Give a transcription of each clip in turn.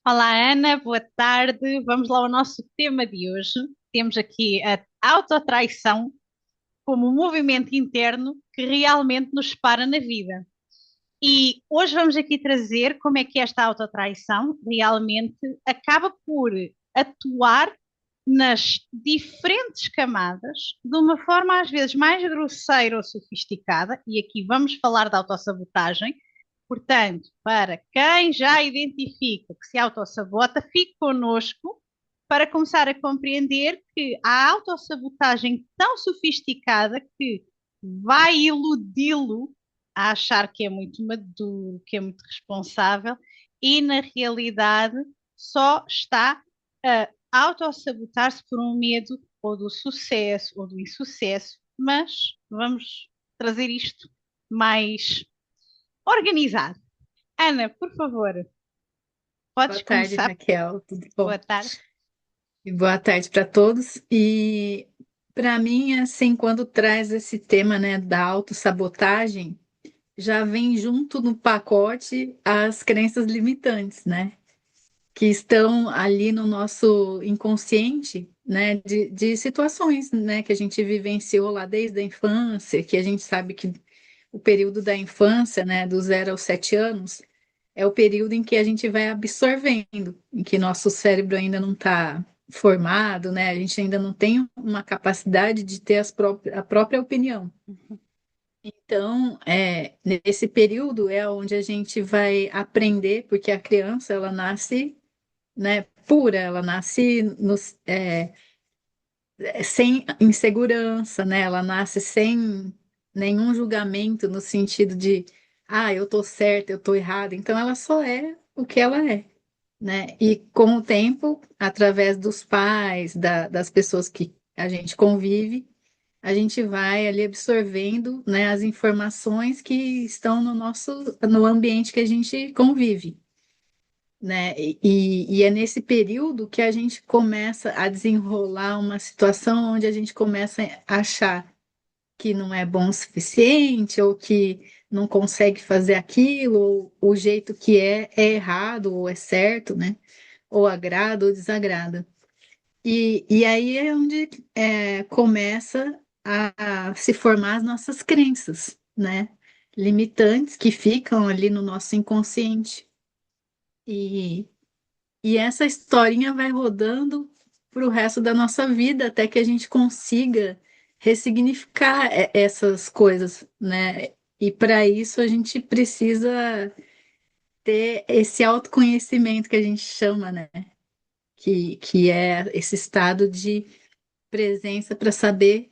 Olá, Ana, boa tarde. Vamos lá ao nosso tema de hoje. Temos aqui a autotraição como um movimento interno que realmente nos separa na vida. E hoje vamos aqui trazer como é que esta autotraição realmente acaba por atuar nas diferentes camadas de uma forma às vezes mais grosseira ou sofisticada, e aqui vamos falar da autossabotagem. Portanto, para quem já identifica que se autossabota, fique connosco para começar a compreender que a autossabotagem tão sofisticada que vai iludi-lo a achar que é muito maduro, que é muito responsável, e na realidade só está a autossabotar-se por um medo ou do sucesso ou do insucesso, mas vamos trazer isto mais organizado. Ana, por favor, Boa podes tarde, começar. Raquel. Tudo Boa bom? tarde. E boa tarde para todos. E para mim, assim, quando traz esse tema, né, da autossabotagem, já vem junto no pacote as crenças limitantes, né, que estão ali no nosso inconsciente, né, de situações, né, que a gente vivenciou lá desde a infância, que a gente sabe que o período da infância, né, do 0 aos 7 anos, é o período em que a gente vai absorvendo, em que nosso cérebro ainda não está formado, né? A gente ainda não tem uma capacidade de ter a própria opinião. Então, nesse período é onde a gente vai aprender, porque a criança, ela nasce, né, pura, ela nasce sem insegurança, né? Ela nasce sem nenhum julgamento no sentido de, eu tô certa, eu tô errada. Então ela só é o que ela é, né? E com o tempo, através dos pais, das pessoas que a gente convive, a gente vai ali absorvendo, né, as informações que estão no ambiente que a gente convive, né? E é nesse período que a gente começa a desenrolar uma situação onde a gente começa a achar que não é bom o suficiente, ou que não consegue fazer aquilo, ou o jeito que é errado, ou é certo, né? Ou agrada ou desagrada. E aí é onde começa a se formar as nossas crenças, né? Limitantes que ficam ali no nosso inconsciente. E e essa historinha vai rodando para o resto da nossa vida até que a gente consiga ressignificar essas coisas, né? E para isso a gente precisa ter esse autoconhecimento que a gente chama, né? Que é esse estado de presença para saber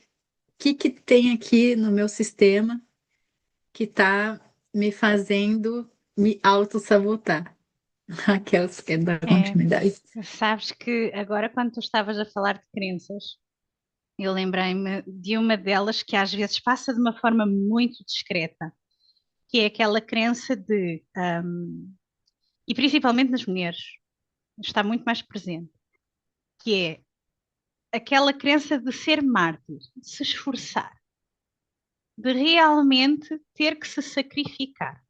o que tem aqui no meu sistema que está me fazendo me autossabotar. Aquelas que querem dar É, continuidade. sabes que agora, quando tu estavas a falar de crenças, eu lembrei-me de uma delas que às vezes passa de uma forma muito discreta, que é aquela crença de, e principalmente nas mulheres, está muito mais presente, que é aquela crença de ser mártir, de se esforçar, de realmente ter que se sacrificar.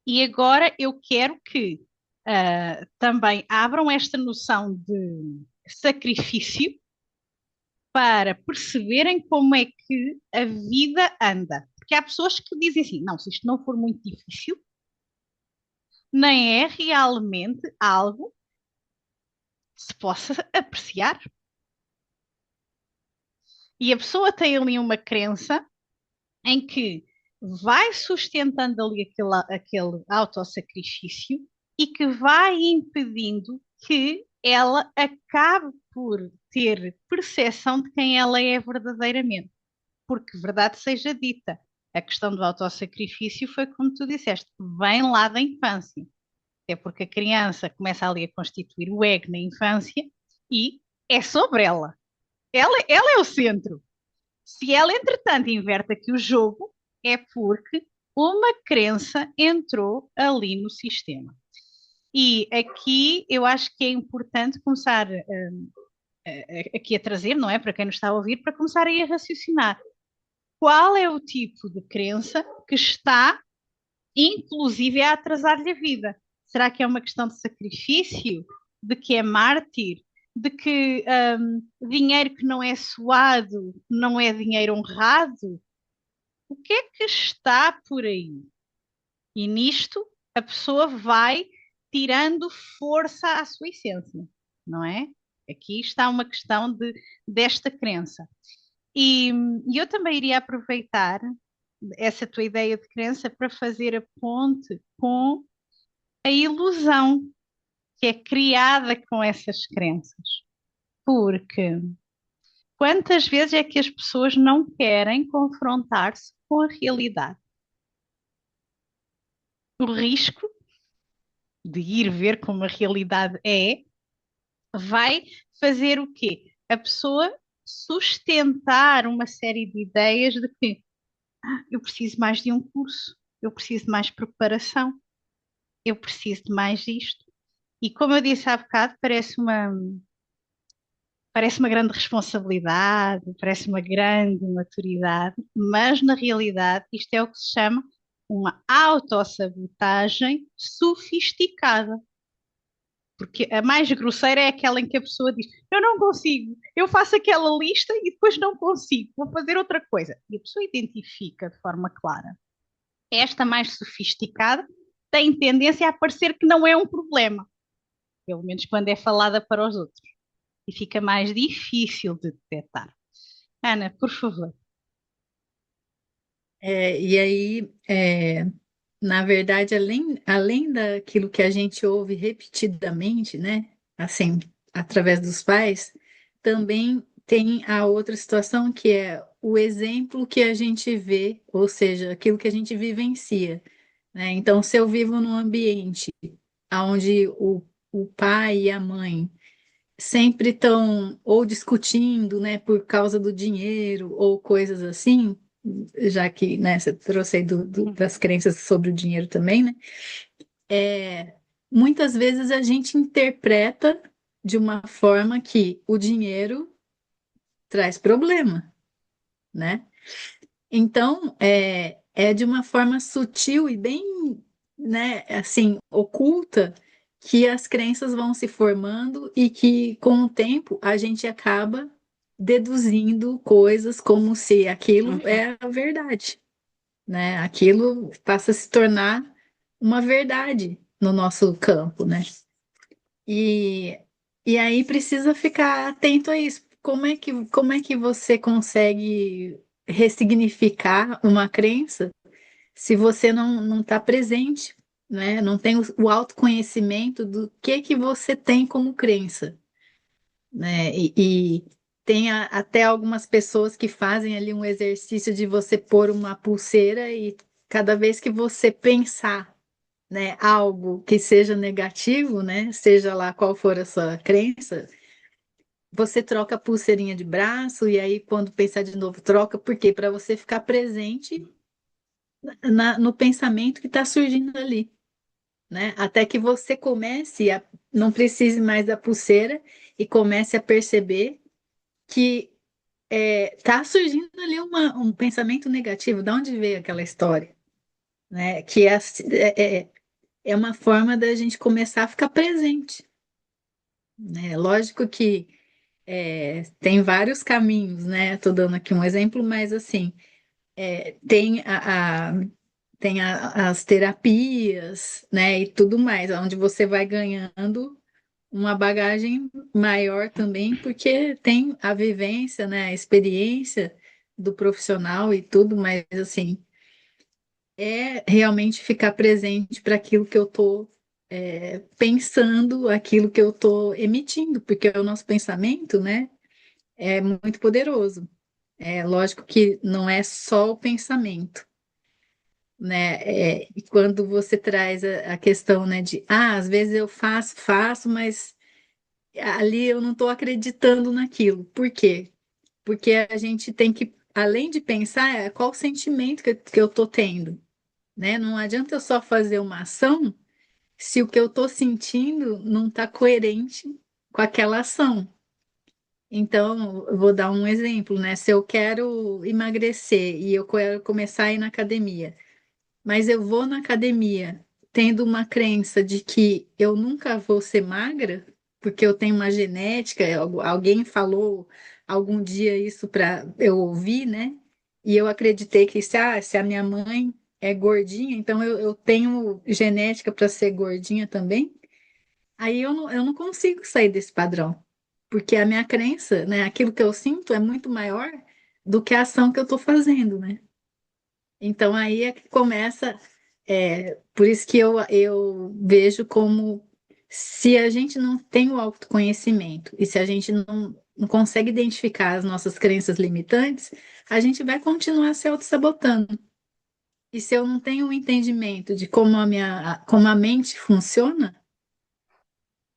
E agora eu quero que também abram esta noção de sacrifício para perceberem como é que a vida anda. Porque há pessoas que dizem assim: não, se isto não for muito difícil, nem é realmente algo que se possa apreciar. E a pessoa tem ali uma crença em que vai sustentando ali aquele autossacrifício e que vai impedindo que ela acabe por ter percepção de quem ela é verdadeiramente. Porque, verdade seja dita, a questão do autossacrifício foi como tu disseste, vem lá da infância. É porque a criança começa ali a constituir o ego na infância e é sobre ela. Ela é o centro. Se ela, entretanto, inverte aqui o jogo, é porque uma crença entrou ali no sistema. E aqui eu acho que é importante começar aqui a trazer, não é? Para quem nos está a ouvir, para começar aí a raciocinar. Qual é o tipo de crença que está, inclusive, a atrasar-lhe a vida? Será que é uma questão de sacrifício? De que é mártir? De que dinheiro que não é suado não é dinheiro honrado? O que é que está por aí? E nisto a pessoa vai tirando força à sua essência, não é? Aqui está uma questão desta crença. E eu também iria aproveitar essa tua ideia de crença para fazer a ponte com a ilusão que é criada com essas crenças. Porque quantas vezes é que as pessoas não querem confrontar-se com a realidade? O risco de ir ver como a realidade é vai fazer o quê? A pessoa sustentar uma série de ideias de que eu preciso mais de um curso, eu preciso de mais preparação, eu preciso de mais isto. E como eu disse há bocado, parece uma grande responsabilidade, parece uma grande maturidade, mas na realidade isto é o que se chama uma autossabotagem sofisticada. Porque a mais grosseira é aquela em que a pessoa diz: eu não consigo, eu faço aquela lista e depois não consigo, vou fazer outra coisa. E a pessoa identifica de forma clara. Esta mais sofisticada tem tendência a parecer que não é um problema, pelo menos quando é falada para os outros. E fica mais difícil de detectar. Ana, por favor. E aí, na verdade, além daquilo que a gente ouve repetidamente, né? Assim, através dos pais, também tem a outra situação que é o exemplo que a gente vê, ou seja, aquilo que a gente vivencia, né? Então, se eu vivo num ambiente onde o pai e a mãe sempre estão ou discutindo, né, por causa do dinheiro ou coisas assim, já que, né, você trouxe aí das crenças sobre o dinheiro também, né, muitas vezes a gente interpreta de uma forma que o dinheiro traz problema, né? Então, é de uma forma sutil e bem, né, assim, oculta que as crenças vão se formando e que, com o tempo, a gente acaba deduzindo coisas como se aquilo Uhum. é a verdade, né? Aquilo passa a se tornar uma verdade no nosso campo, né? E, e aí precisa ficar atento a isso. Como é que você consegue ressignificar uma crença se você não está presente, né? Não tem o autoconhecimento do que você tem como crença, né? E tem até algumas pessoas que fazem ali um exercício de você pôr uma pulseira e cada vez que você pensar, né, algo que seja negativo, né, seja lá qual for a sua crença, você troca a pulseirinha de braço e aí quando pensar de novo troca, por quê? Para você ficar presente no pensamento que está surgindo ali, né? Até que você comece a não precise mais da pulseira e comece a perceber que está surgindo ali um pensamento negativo. De onde veio aquela história, né? Que é uma forma da gente começar a ficar presente, né? Lógico que tem vários caminhos, né? Estou dando aqui um exemplo, mas assim, tem as terapias, né? E tudo mais, onde você vai ganhando uma bagagem maior também, porque tem a vivência, né? A experiência do profissional e tudo, mas assim, é realmente ficar presente para aquilo que eu estou pensando, aquilo que eu estou emitindo, porque o nosso pensamento, né? É muito poderoso. É lógico que não é só o pensamento, né? E quando você traz a questão, né, de, às vezes eu faço, mas ali eu não estou acreditando naquilo. Por quê? Porque a gente tem que, além de pensar, qual o sentimento que eu estou tendo, né? Não adianta eu só fazer uma ação se o que eu estou sentindo não está coerente com aquela ação. Então, eu vou dar um exemplo, né? Se eu quero emagrecer e eu quero começar a ir na academia, mas eu vou na academia tendo uma crença de que eu nunca vou ser magra, porque eu tenho uma genética, alguém falou algum dia isso para eu ouvir, né? E eu acreditei que se a minha mãe é gordinha, então eu tenho genética para ser gordinha também. Aí eu não consigo sair desse padrão, porque a minha crença, né, aquilo que eu sinto é muito maior do que a ação que eu estou fazendo, né? Então aí é que começa, por isso que eu vejo como se a gente não tem o autoconhecimento e se a gente não consegue identificar as nossas crenças limitantes, a gente vai continuar se auto-sabotando. E se eu não tenho um entendimento de como a mente funciona,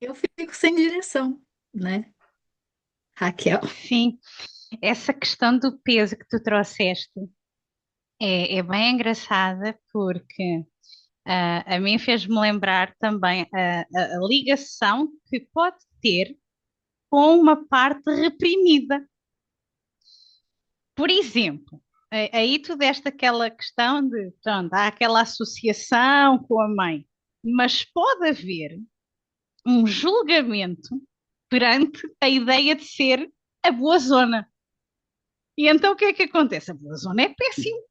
eu fico sem direção, né, Raquel? Sim, essa questão do peso que tu trouxeste é bem engraçada porque a mim fez-me lembrar também a ligação que pode ter com uma parte reprimida. Por exemplo, aí tu deste aquela questão de, pronto, há aquela associação com a mãe, mas pode haver um julgamento perante a ideia de ser a boa zona. E então o que é que acontece? A boa zona é péssimo,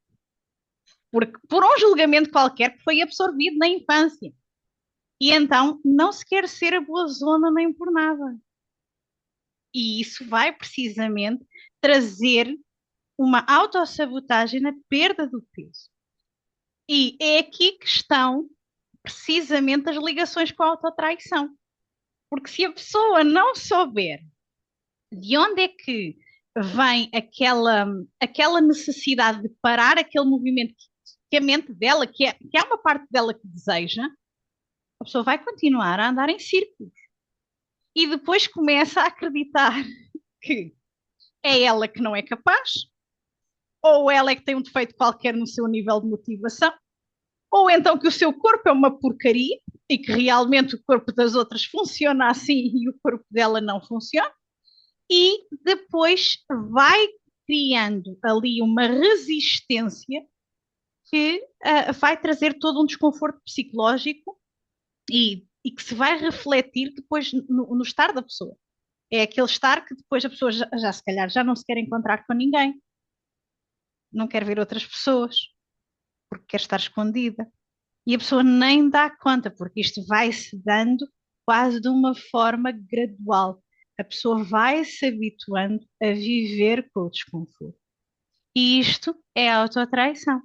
porque por um julgamento qualquer que foi absorvido na infância. E então não se quer ser a boa zona nem por nada. E isso vai precisamente trazer uma autossabotagem na perda do peso. E é aqui que estão precisamente as ligações com a autotraição. Porque se a pessoa não souber de onde é que vem aquela necessidade de parar aquele movimento que a mente dela, que é uma parte dela que deseja, a pessoa vai continuar a andar em círculos. E depois começa a acreditar que é ela que não é capaz, ou ela é que tem um defeito qualquer no seu nível de motivação, ou então que o seu corpo é uma porcaria e que realmente o corpo das outras funciona assim e o corpo dela não funciona, e depois vai criando ali uma resistência que vai trazer todo um desconforto psicológico e que se vai refletir depois no estar da pessoa. É aquele estar que depois a pessoa já se calhar já não se quer encontrar com ninguém, não quer ver outras pessoas, porque quer estar escondida. E a pessoa nem dá conta, porque isto vai se dando quase de uma forma gradual. A pessoa vai se habituando a viver com o desconforto. E isto é a autotraição,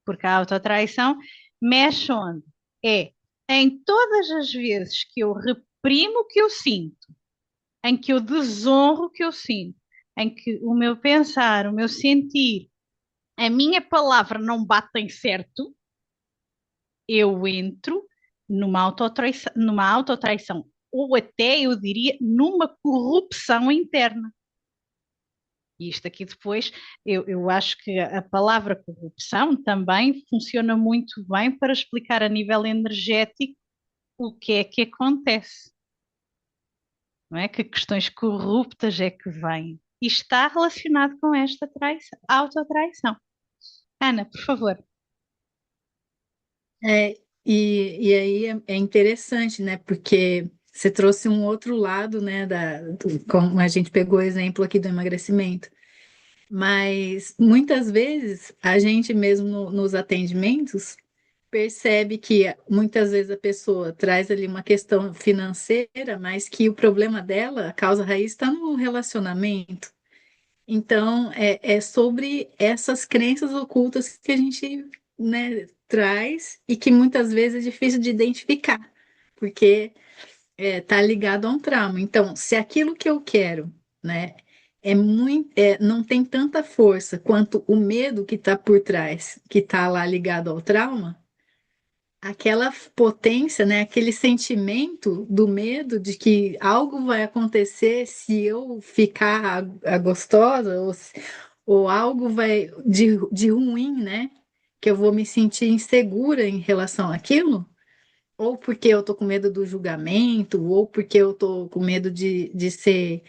porque a autotraição mexe onde? É em todas as vezes que eu reprimo o que eu sinto, em que eu desonro o que eu sinto, em que o meu pensar, o meu sentir, a minha palavra não batem certo, eu entro numa autotraição, ou até eu diria numa corrupção interna. E isto aqui depois, eu acho que a palavra corrupção também funciona muito bem para explicar a nível energético o que é que acontece, não é? Que questões corruptas é que vêm. E está relacionado com esta autotraição. Ana, por favor. É, e aí é interessante, né? Porque você trouxe um outro lado, né? Como a gente pegou o exemplo aqui do emagrecimento. Mas muitas vezes a gente mesmo nos atendimentos percebe que muitas vezes a pessoa traz ali uma questão financeira, mas que o problema dela, a causa raiz, está no relacionamento. Então, é sobre essas crenças ocultas que a gente, né, traz e que muitas vezes é difícil de identificar, porque tá ligado a um trauma. Então, se aquilo que eu quero, né, não tem tanta força quanto o medo que está por trás, que está lá ligado ao trauma, aquela potência, né, aquele sentimento do medo de que algo vai acontecer se eu ficar a gostosa, ou algo vai de ruim, né, que eu vou me sentir insegura em relação àquilo, ou porque eu tô com medo do julgamento, ou porque eu tô com medo de ser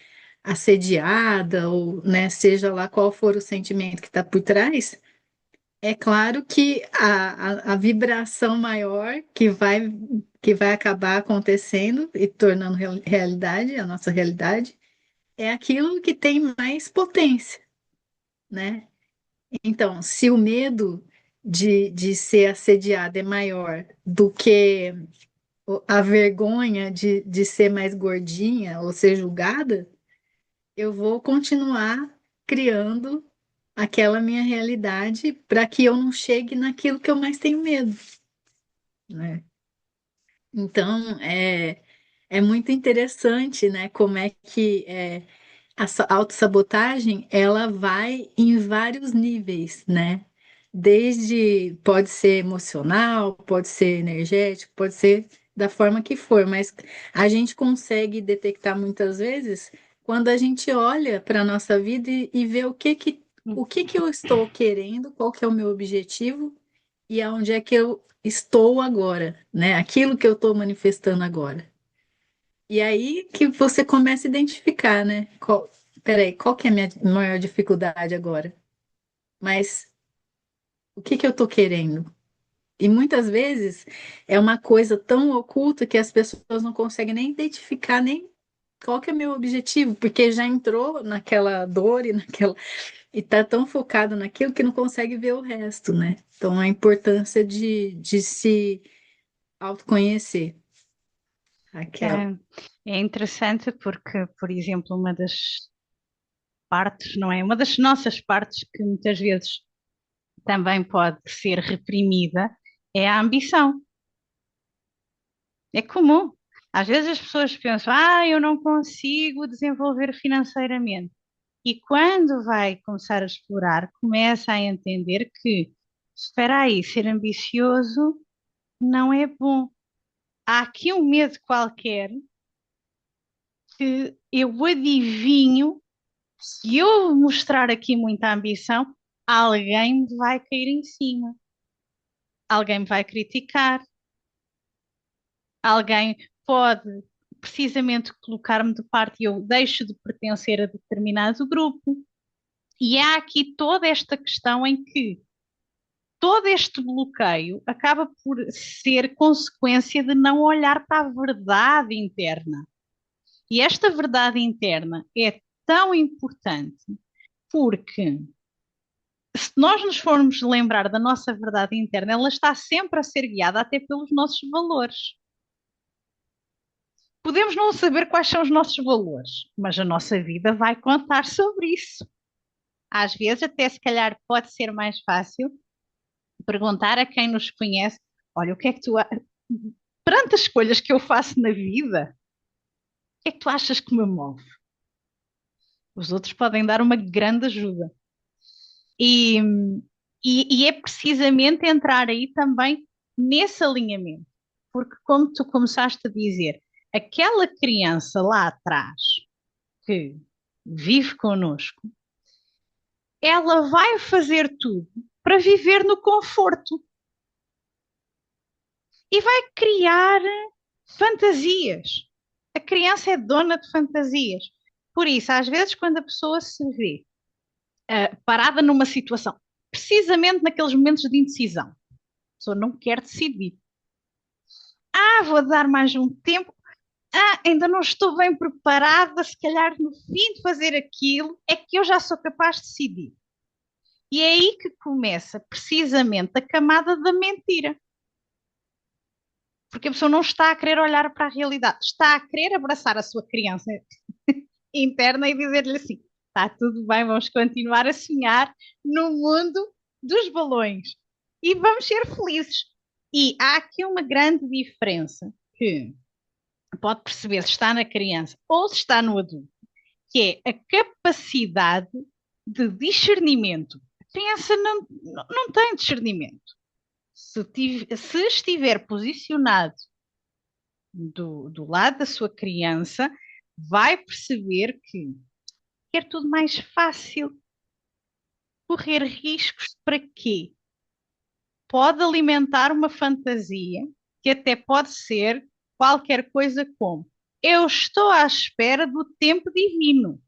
assediada, ou, né, seja lá qual for o sentimento que está por trás, É claro que a vibração maior que vai acabar acontecendo e tornando realidade, a nossa realidade, é aquilo que tem mais potência, né? Então, se o medo de ser assediada é maior do que a vergonha de ser mais gordinha ou ser julgada, eu vou continuar criando aquela minha realidade para que eu não chegue naquilo que eu mais tenho medo, né? Então, é muito interessante, né? Como é que a autossabotagem, ela vai em vários níveis, né? Desde, pode ser emocional, pode ser energético, pode ser da forma que for, mas a gente consegue detectar muitas vezes quando a gente olha para a nossa vida e vê o que que eu estou querendo, qual que é o meu objetivo e aonde é que eu estou agora, né? Aquilo que eu estou manifestando agora. E aí que você começa a identificar, né? Peraí, qual que é a minha maior dificuldade agora? Mas o que que eu tô querendo? E muitas vezes é uma coisa tão oculta que as pessoas não conseguem nem identificar nem qual que é o meu objetivo, porque já entrou naquela dor e naquela e tá tão focado naquilo que não consegue ver o resto, né? Então a importância de se autoconhecer, aquela. É, é interessante porque, por exemplo, uma das partes, não é? Uma das nossas partes que muitas vezes também pode ser reprimida é a ambição. É comum. Às vezes as pessoas pensam, eu não consigo desenvolver financeiramente. E quando vai começar a explorar, começa a entender que, espera aí, ser ambicioso não é bom. Há aqui um medo qualquer que eu adivinho, se eu mostrar aqui muita ambição, alguém me vai cair em cima, alguém me vai criticar, alguém pode precisamente colocar-me de parte e eu deixo de pertencer a determinado grupo. E há aqui toda esta questão em que todo este bloqueio acaba por ser consequência de não olhar para a verdade interna. E esta verdade interna é tão importante porque se nós nos formos lembrar da nossa verdade interna, ela está sempre a ser guiada até pelos nossos valores. Podemos não saber quais são os nossos valores, mas a nossa vida vai contar sobre isso. Às vezes, até se calhar pode ser mais fácil perguntar a quem nos conhece: olha, o que é que perante as escolhas que eu faço na vida, o que é que tu achas que me move? Os outros podem dar uma grande ajuda. E, e é precisamente entrar aí também nesse alinhamento. Porque, como tu começaste a dizer, aquela criança lá atrás que vive connosco, ela vai fazer tudo para viver no conforto e vai criar fantasias. A criança é dona de fantasias. Por isso, às vezes, quando a pessoa se vê parada numa situação, precisamente naqueles momentos de indecisão, a pessoa não quer decidir. Vou dar mais um tempo. Ainda não estou bem preparada. Se calhar no fim de fazer aquilo, é que eu já sou capaz de decidir. E é aí que começa precisamente a camada da mentira. Porque a pessoa não está a querer olhar para a realidade, está a querer abraçar a sua criança interna e dizer-lhe assim: está tudo bem, vamos continuar a sonhar no mundo dos balões e vamos ser felizes. E há aqui uma grande diferença que pode perceber se está na criança ou se está no adulto, que é a capacidade de discernimento. A criança não tem discernimento. Se estiver posicionado do lado da sua criança, vai perceber que quer tudo mais fácil. Correr riscos para quê? Pode alimentar uma fantasia que até pode ser qualquer coisa como: eu estou à espera do tempo divino.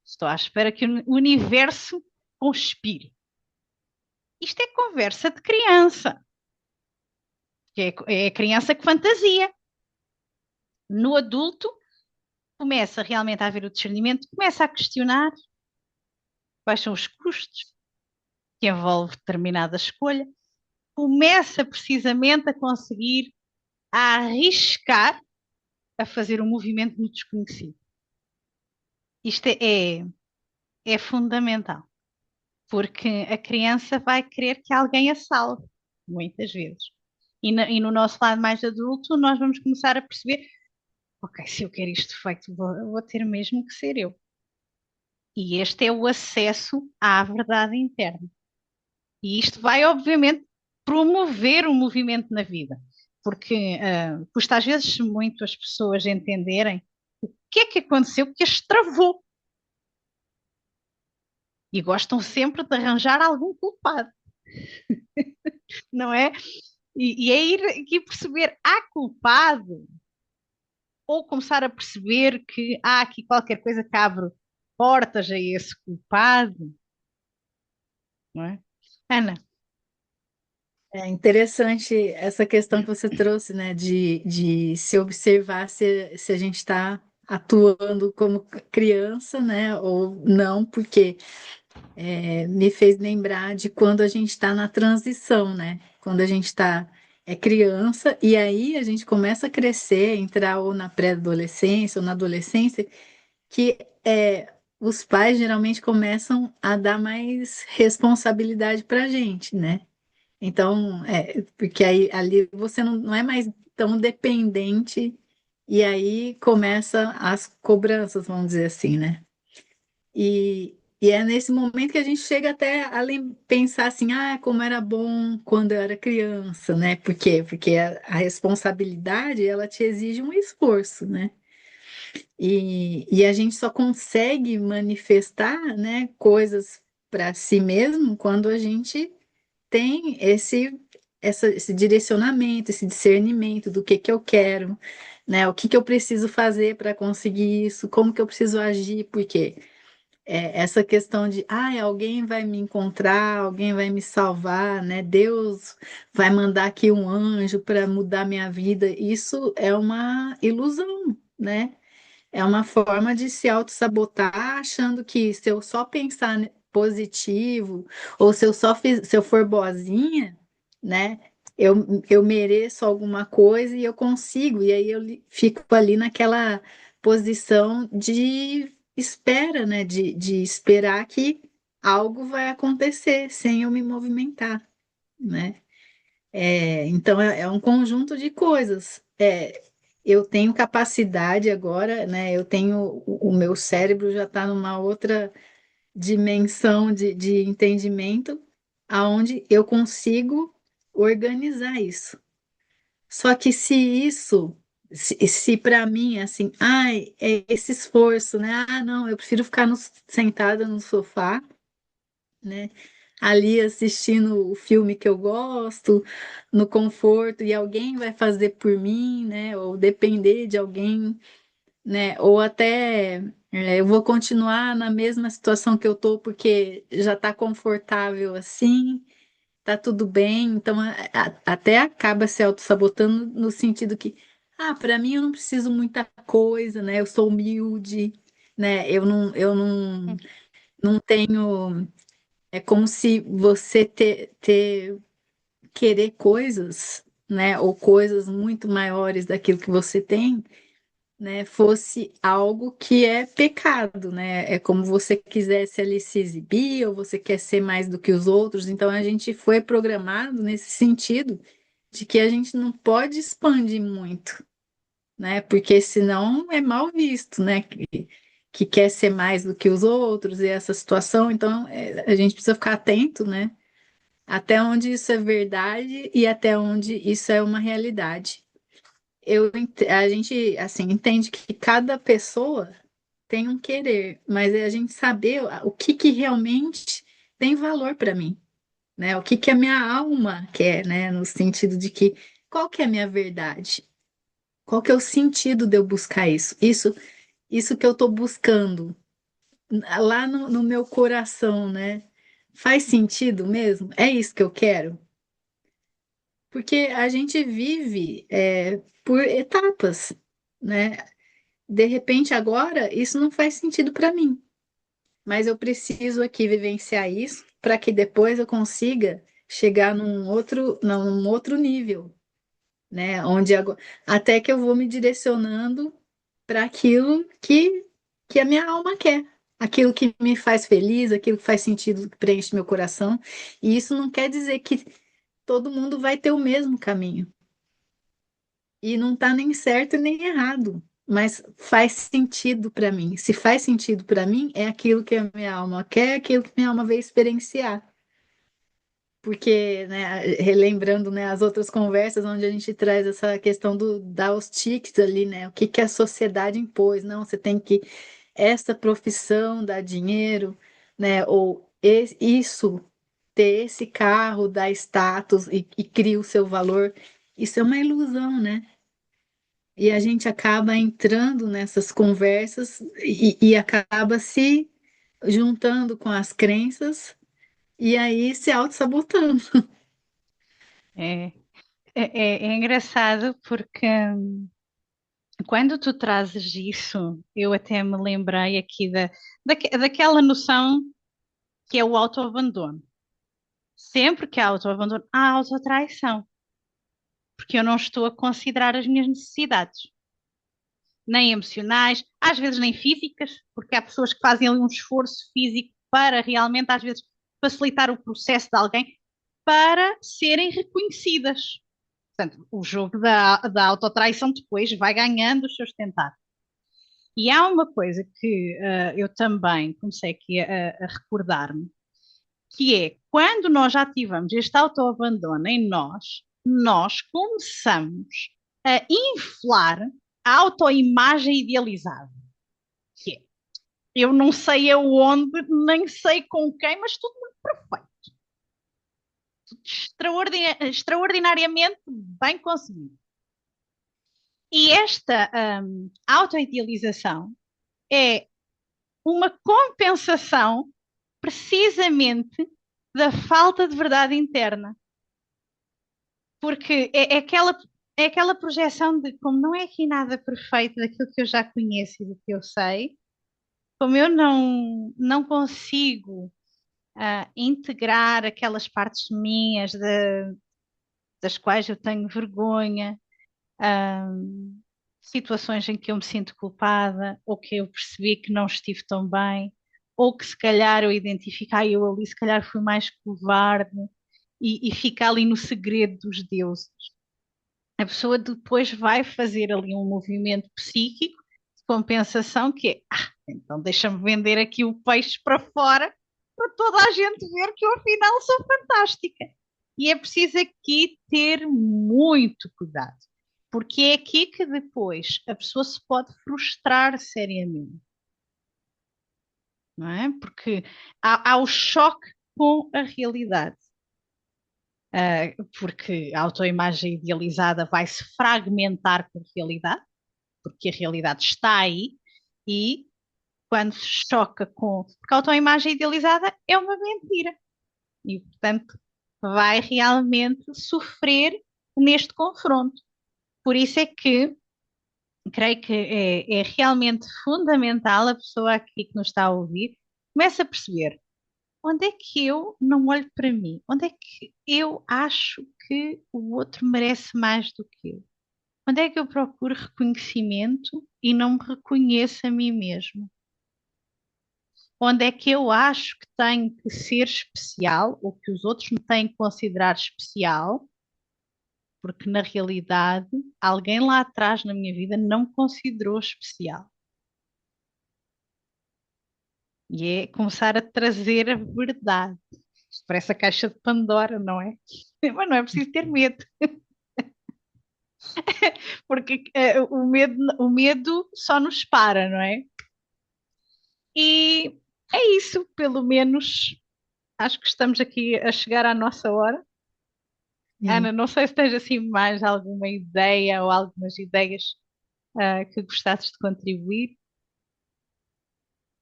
Estou à espera que o universo conspire. Isto é conversa de criança, é a criança que fantasia. No adulto, começa realmente a haver o discernimento, começa a questionar quais são os custos que envolve determinada escolha, começa precisamente a conseguir a arriscar a fazer um movimento no desconhecido. Isto é fundamental, porque a criança vai querer que alguém a salve, muitas vezes. E no nosso lado mais adulto, nós vamos começar a perceber: ok, se eu quero isto feito, vou ter mesmo que ser eu. E este é o acesso à verdade interna. E isto vai, obviamente, promover o movimento na vida, porque custa às vezes muito as pessoas entenderem o que é que aconteceu que as travou. E gostam sempre de arranjar algum culpado, não é? E é ir aqui perceber, há culpado, ou começar a perceber que há aqui qualquer coisa que abre portas a esse culpado, não é? Ana, É interessante essa questão que você trouxe, né, de se observar se a gente está atuando como criança, né, ou não, porque me fez lembrar de quando a gente está na transição, né, quando a gente está criança e aí a gente começa a crescer, entrar ou na pré-adolescência ou na adolescência, que os pais geralmente começam a dar mais responsabilidade para a gente, né? Então, porque aí ali você não é mais tão dependente, e aí começa as cobranças, vamos dizer assim, né? E é nesse momento que a gente chega até a pensar assim, ah, como era bom quando eu era criança, né? Por quê? Porque a responsabilidade, ela te exige um esforço, né? E a gente só consegue manifestar, né, coisas para si mesmo quando a gente tem esse direcionamento, esse discernimento do que eu quero, né? O que eu preciso fazer para conseguir isso, como que eu preciso agir, porque essa questão de, alguém vai me encontrar, alguém vai me salvar, né? Deus vai mandar aqui um anjo para mudar minha vida, isso é uma ilusão, né? É uma forma de se auto-sabotar, achando que se eu só pensar positivo, ou se eu for boazinha, né? Eu mereço alguma coisa e eu consigo, e aí eu fico ali naquela posição de espera, né? De esperar que algo vai acontecer sem eu me movimentar, né? Então é um conjunto de coisas. Eu tenho capacidade agora, né? Eu tenho o meu cérebro já está numa outra dimensão de entendimento, aonde eu consigo organizar isso. Só que se para mim assim, é esse esforço, né? Ah, não, eu prefiro ficar sentada no sofá, né? Ali assistindo o filme que eu gosto, no conforto, e alguém vai fazer por mim, né? Ou depender de alguém, né? Ou até eu vou continuar na mesma situação que eu tô porque já tá confortável assim, tá tudo bem. Então até acaba se auto-sabotando no sentido que, para mim eu não preciso muita coisa, né? Eu sou humilde, né? Eu não tenho. É como se você querer coisas, né, ou coisas muito maiores daquilo que você tem, né, fosse algo que é pecado, né? É como você quisesse ali se exibir, ou você quer ser mais do que os outros. Então a gente foi programado nesse sentido de que a gente não pode expandir muito, né? Porque senão é mal visto, né? Que quer ser mais do que os outros e essa situação. Então a gente precisa ficar atento, né? Até onde isso é verdade e até onde isso é uma realidade. A gente assim entende que cada pessoa tem um querer, mas é a gente saber o que que realmente tem valor para mim, né? O que que a minha alma quer, né? No sentido de que qual que é a minha verdade? Qual que é o sentido de eu buscar isso? Isso que eu estou buscando lá no meu coração, né? Faz sentido mesmo? É isso que eu quero? Porque a gente vive por etapas, né? De repente, agora, isso não faz sentido para mim, mas eu preciso aqui vivenciar isso para que depois eu consiga chegar num outro nível, né? Até que eu vou me direcionando para aquilo que a minha alma quer, aquilo que me faz feliz, aquilo que faz sentido, que preenche meu coração. E isso não quer dizer que todo mundo vai ter o mesmo caminho. E não está nem certo nem errado, mas faz sentido para mim. Se faz sentido para mim, é aquilo que a minha alma quer, é aquilo que minha alma veio experienciar. Porque, né, relembrando, né, as outras conversas onde a gente traz essa questão dar os tiques ali, né, o que que a sociedade impôs, não, você tem que, essa profissão dá dinheiro, né, ou isso, ter esse carro dá status e cria o seu valor, isso é uma ilusão, né? E a gente acaba entrando nessas conversas e acaba se juntando com as crenças e aí se auto-sabotando. É, é engraçado porque quando tu trazes isso, eu até me lembrei aqui daquela noção que é o autoabandono. Sempre que há autoabandono, há autotraição, porque eu não estou a considerar as minhas necessidades, nem emocionais, às vezes nem físicas, porque há pessoas que fazem ali um esforço físico para realmente, às vezes, facilitar o processo de alguém para serem reconhecidas. Portanto, o jogo da autotraição depois vai ganhando os seus tentáculos. E há uma coisa que eu também comecei aqui a recordar-me, que é quando nós já ativamos este autoabandono em nós, nós começamos a inflar a autoimagem idealizada, que é, eu não sei aonde, nem sei com quem, mas tudo muito perfeito, tudo extraordinariamente bem conseguido. E esta autoidealização é uma compensação precisamente da falta de verdade interna. Porque é aquela projeção de como não é aqui nada perfeito daquilo que eu já conheço e do que eu sei, como eu não consigo integrar aquelas partes minhas das quais eu tenho vergonha, ah, situações em que eu me sinto culpada, ou que eu percebi que não estive tão bem, ou que se calhar eu identifico, eu ali se calhar fui mais covarde e fica ali no segredo dos deuses. A pessoa depois vai fazer ali um movimento psíquico de compensação que é, então deixa-me vender aqui o peixe para fora para toda a gente ver que eu afinal sou fantástica. E é preciso aqui ter muito cuidado, porque é aqui que depois a pessoa se pode frustrar seriamente, não é? Porque há o choque com a realidade. Porque a autoimagem idealizada vai se fragmentar com a realidade, porque a realidade está aí, e quando se choca com. Porque a autoimagem idealizada é uma mentira, e portanto vai realmente sofrer neste confronto. Por isso é que creio que é realmente fundamental a pessoa aqui que nos está a ouvir comece a perceber onde é que eu não olho para mim, onde é que eu acho que o outro merece mais do que eu. Onde é que eu procuro reconhecimento e não me reconheço a mim mesmo? Onde é que eu acho que tenho que ser especial ou que os outros me têm que considerar especial, porque na realidade alguém lá atrás na minha vida não me considerou especial. E é começar a trazer a verdade. Isto parece a caixa de Pandora, não é? Mas não é preciso ter medo, porque o medo só nos para, não é? E é isso, pelo menos acho que estamos aqui a chegar à nossa hora. Ana, Sim. não sei se tens assim mais alguma ideia ou algumas ideias que gostasses de contribuir.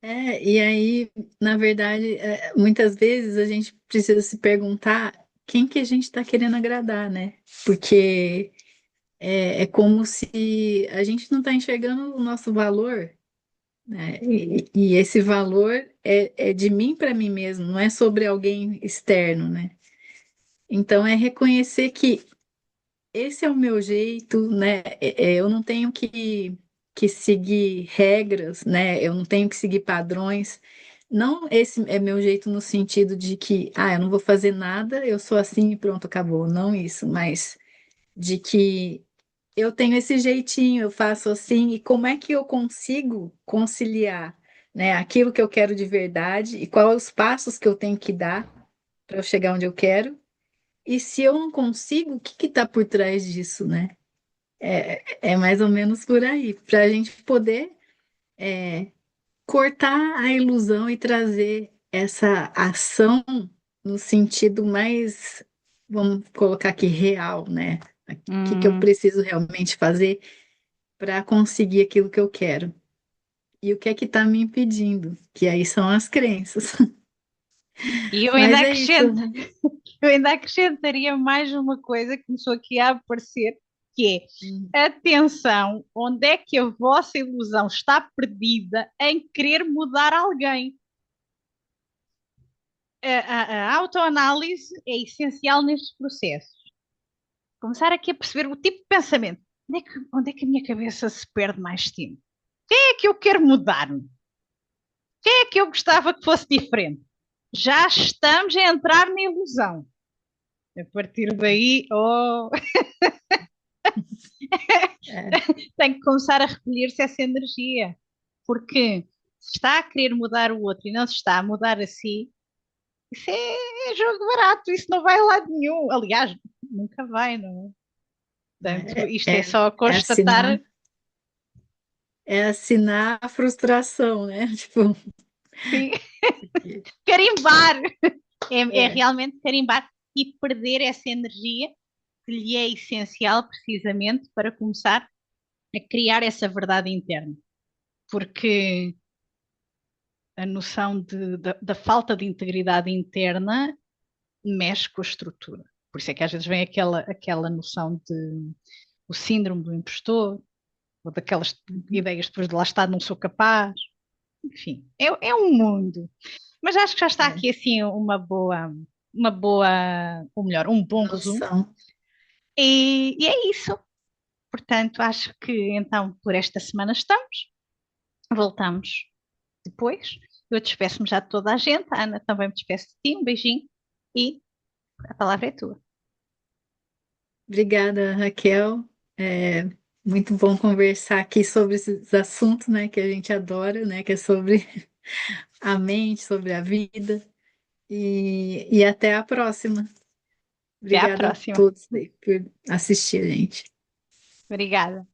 E aí, na verdade, muitas vezes a gente precisa se perguntar quem que a gente está querendo agradar, né? Porque é como se a gente não está enxergando o nosso valor, né? E esse valor é de mim para mim mesmo, não é sobre alguém externo, né? Então é reconhecer que esse é o meu jeito, né? Eu não tenho que seguir regras, né? Eu não tenho que seguir padrões. Não, esse é meu jeito no sentido de que, eu não vou fazer nada, eu sou assim e pronto, acabou. Não isso, mas de que eu tenho esse jeitinho, eu faço assim, e como é que eu consigo conciliar, né, aquilo que eu quero de verdade e quais os passos que eu tenho que dar para eu chegar onde eu quero? E se eu não consigo, o que que está por trás disso, né? É mais ou menos por aí, para a gente poder cortar a ilusão e trazer essa ação no sentido mais, vamos colocar aqui, real, né? O que que eu Hum. preciso realmente fazer para conseguir aquilo que eu quero? E o que é que está me impedindo? Que aí são as crenças. E eu ainda Mas é isso. acrescento, eu ainda acrescentaria mais uma coisa que começou aqui a aparecer, que Hum, é, atenção, onde é que a vossa ilusão está perdida em querer mudar alguém? A autoanálise é essencial nestes processos. Começar aqui a perceber o tipo de pensamento. Onde é que a minha cabeça se perde mais tempo? Quem é que eu quero mudar? Quem é que eu gostava que fosse diferente? Já estamos a entrar na ilusão. A partir daí, é, tem que começar a recolher-se essa energia. Porque se está a querer mudar o outro e não se está a mudar a si, isso é jogo barato, isso não vai a lado nenhum. Aliás, nunca vai, não é? Portanto, é, isto é é, só é assinar, constatar, é assinar a frustração, né? Tipo, sim, carimbar. É é, realmente carimbar e perder essa energia que lhe é essencial precisamente para começar a criar essa verdade interna. Porque a noção da falta de integridade interna mexe com a estrutura. Por isso é que às vezes vem aquela noção de o síndrome do impostor, ou daquelas uhum, ideias depois de lá estar, não sou capaz. Enfim, é um mundo. Mas acho que já está é, aqui assim uma boa, ou melhor, um bom resumo. noção. E é isso. Portanto, acho que então por esta semana estamos. Voltamos depois. Eu despeço-me já de toda a gente. A Ana também me despeço de ti. Um beijinho e a palavra é tua. Obrigada, Raquel. É muito bom conversar aqui sobre esses assuntos, né, que a gente adora, né, que é sobre a mente, sobre a vida. E até a próxima. Até à Obrigada a próxima. todos aí por assistir, gente. Obrigada.